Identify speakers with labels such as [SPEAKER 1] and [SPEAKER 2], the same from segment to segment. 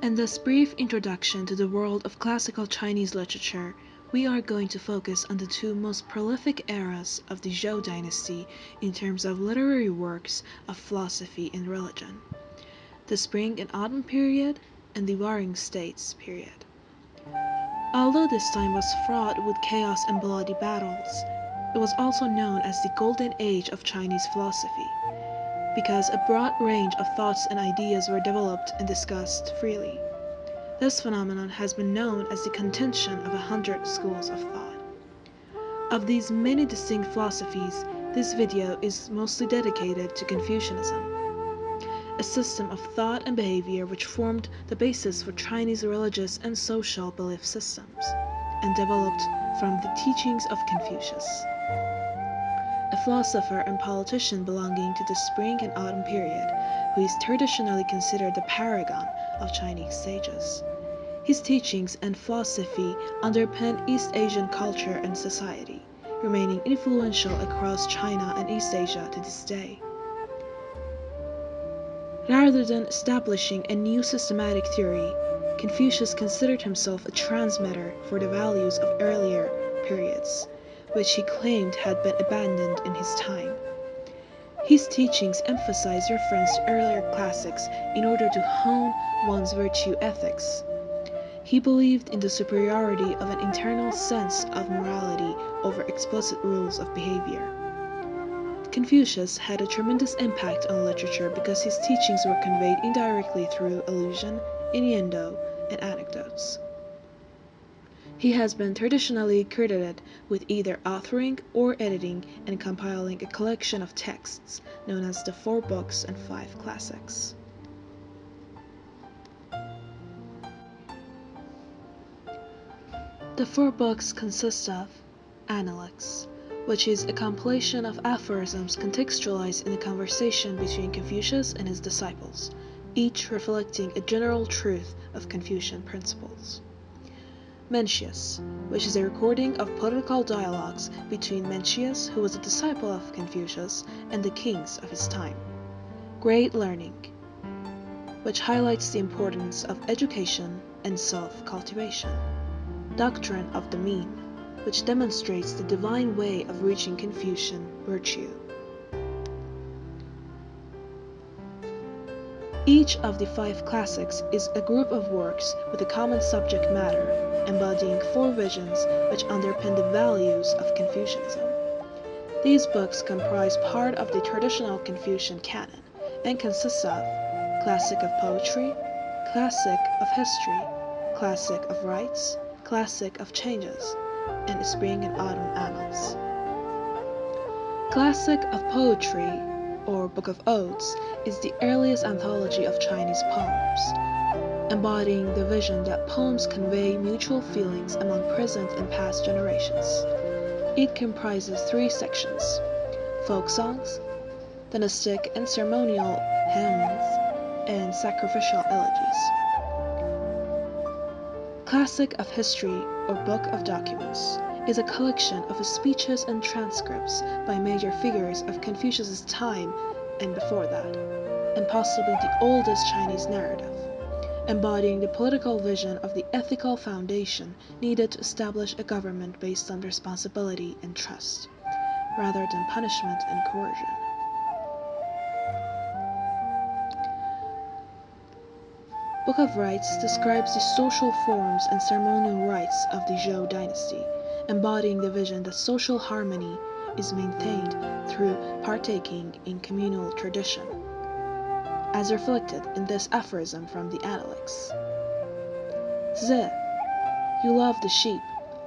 [SPEAKER 1] In this brief introduction to the world of classical Chinese literature, we are going to focus on the two most prolific eras of the Zhou dynasty in terms of literary works of philosophy and religion: the Spring and Autumn period and the Warring States period. Although this time was fraught with chaos and bloody battles, it was also known as the Golden Age of Chinese philosophy, because a broad range of thoughts and ideas were developed and discussed freely. This phenomenon has been known as the contention of 100 schools of thought. Of these many distinct philosophies, this video is mostly dedicated to Confucianism, a system of thought and behavior which formed the basis for Chinese religious and social belief systems, and developed from the teachings of Confucius, a philosopher and politician belonging to the Spring and Autumn period, who is traditionally considered the paragon of Chinese sages. His teachings and philosophy underpin East Asian culture and society, remaining influential across China and East Asia to this day. Rather than establishing a new systematic theory, Confucius considered himself a transmitter for the values of earlier periods, which he claimed had been abandoned in his time. His teachings emphasize reference to earlier classics in order to hone one's virtue ethics. He believed in the superiority of an internal sense of morality over explicit rules of behavior. Confucius had a tremendous impact on literature because his teachings were conveyed indirectly through allusion, innuendo, and anecdotes. He has been traditionally credited with either authoring or editing and compiling a collection of texts known as the 4 Books and 5 Classics. The 4 books consist of Analects, which is a compilation of aphorisms contextualized in a conversation between Confucius and his disciples, each reflecting a general truth of Confucian principles. Mencius, which is a recording of political dialogues between Mencius, who was a disciple of Confucius, and the kings of his time. Great Learning, which highlights the importance of education and self-cultivation. Doctrine of the Mean, which demonstrates the divine way of reaching Confucian virtue. Each of the 5 classics is a group of works with a common subject matter, embodying 4 visions which underpin the values of Confucianism. These books comprise part of the traditional Confucian canon and consist of Classic of Poetry, Classic of History, Classic of Rites, Classic of Changes, and Spring and Autumn Annals. Classic of Poetry, or Book of Odes, is the earliest anthology of Chinese poems, embodying the vision that poems convey mutual feelings among present and past generations. It comprises 3 sections: folk songs, dynastic and ceremonial hymns, and sacrificial elegies. Classic of History, or Book of Documents, is a collection of speeches and transcripts by major figures of Confucius's time and before that, and possibly the oldest Chinese narrative, embodying the political vision of the ethical foundation needed to establish a government based on responsibility and trust, rather than punishment and coercion. Book of Rites describes the social forms and ceremonial rites of the Zhou dynasty, embodying the vision that social harmony is maintained through partaking in communal tradition, as reflected in this aphorism from the Analects. Zi, you love the sheep,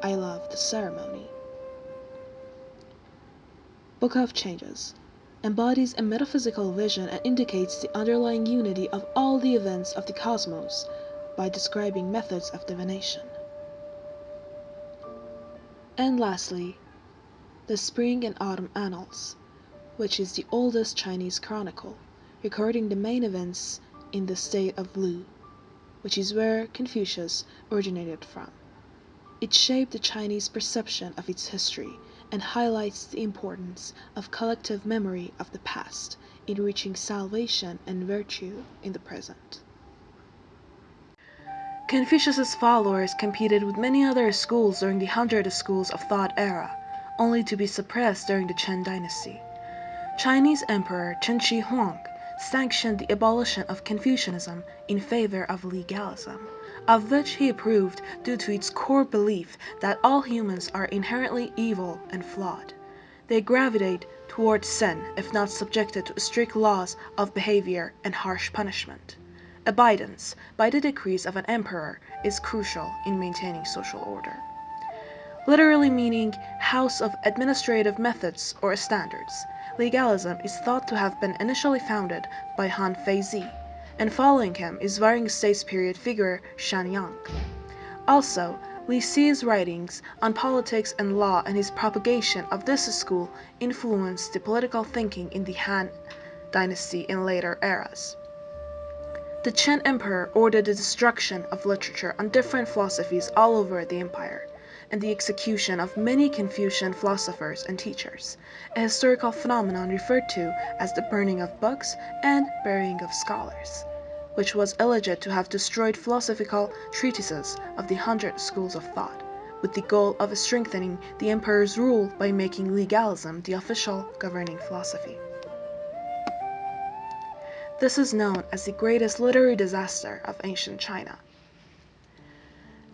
[SPEAKER 1] I love the ceremony. Book of Changes embodies a metaphysical vision and indicates the underlying unity of all the events of the cosmos by describing methods of divination. And lastly, the Spring and Autumn Annals, which is the oldest Chinese chronicle, recording the main events in the state of Lu, which is where Confucius originated from. It shaped the Chinese perception of its history and highlights the importance of collective memory of the past in reaching salvation and virtue in the present. Confucius's followers competed with many other schools during the Hundred Schools of Thought era, only to be suppressed during the Qin dynasty. Chinese Emperor Qin Shi Huang sanctioned the abolition of Confucianism in favor of legalism, of which he approved due to its core belief that all humans are inherently evil and flawed. They gravitate towards sin if not subjected to strict laws of behavior and harsh punishment. Abidance by the decrees of an emperor is crucial in maintaining social order. Literally meaning house of administrative methods or standards, legalism is thought to have been initially founded by Han Feizi, and following him is varying states period figure Shan Yang. Also, Li Si's writings on politics and law and his propagation of this school influenced the political thinking in the Han dynasty in later eras. The Qin emperor ordered the destruction of literature on different philosophies all over the empire, and the execution of many Confucian philosophers and teachers, a historical phenomenon referred to as the burning of books and burying of scholars, which was alleged to have destroyed philosophical treatises of the 100 schools of thought, with the goal of strengthening the emperor's rule by making legalism the official governing philosophy. This is known as the greatest literary disaster of ancient China.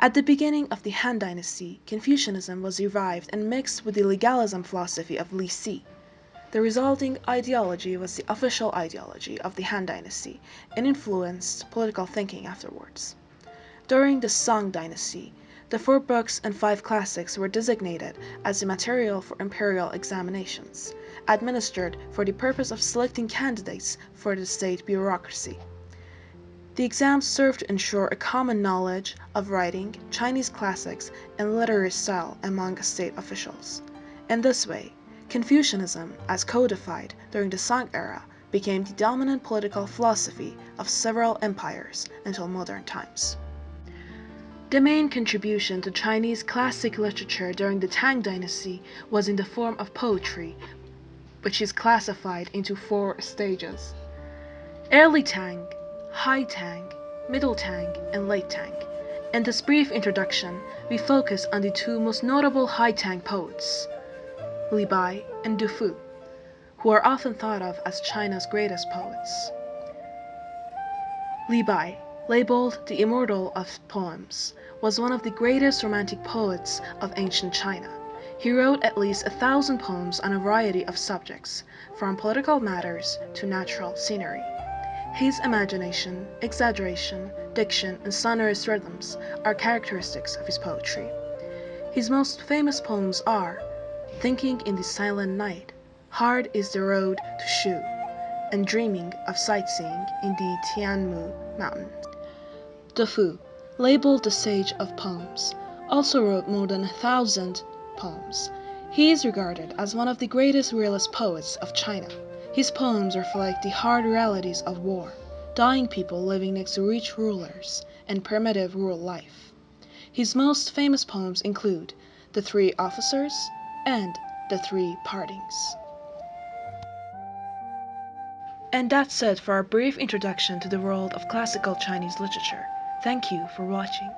[SPEAKER 1] At the beginning of the Han Dynasty, Confucianism was revived and mixed with the legalism philosophy of Li Si. The resulting ideology was the official ideology of the Han Dynasty and influenced political thinking afterwards. During the Song Dynasty, the 4 books and 5 classics were designated as the material for imperial examinations, administered for the purpose of selecting candidates for the state bureaucracy. The exams served to ensure a common knowledge of writing, Chinese classics, and literary style among state officials. In this way, Confucianism, as codified during the Song era, became the dominant political philosophy of several empires until modern times. The main contribution to Chinese classic literature during the Tang Dynasty was in the form of poetry, which is classified into 4 stages: Early Tang, High Tang, Middle Tang, and Late Tang. In this brief introduction, we focus on the 2 most notable High Tang poets, Li Bai and Du Fu, who are often thought of as China's greatest poets. Li Bai, labeled the Immortal of Poems, was one of the greatest romantic poets of ancient China. He wrote at least 1,000 poems on a variety of subjects, from political matters to natural scenery. His imagination, exaggeration, diction, and sonorous rhythms are characteristics of his poetry. His most famous poems are Thinking in the Silent Night, Hard is the Road to Shu, and Dreaming of Sightseeing in the Tianmu Mountains. Du Fu, labeled the Sage of Poems, also wrote more than 1,000 poems. He is regarded as one of the greatest realist poets of China. His poems reflect the hard realities of war, dying people living next to rich rulers, and primitive rural life. His most famous poems include The 3 Officers and The 3 Partings. And that's it for our brief introduction to the world of classical Chinese literature. Thank you for watching.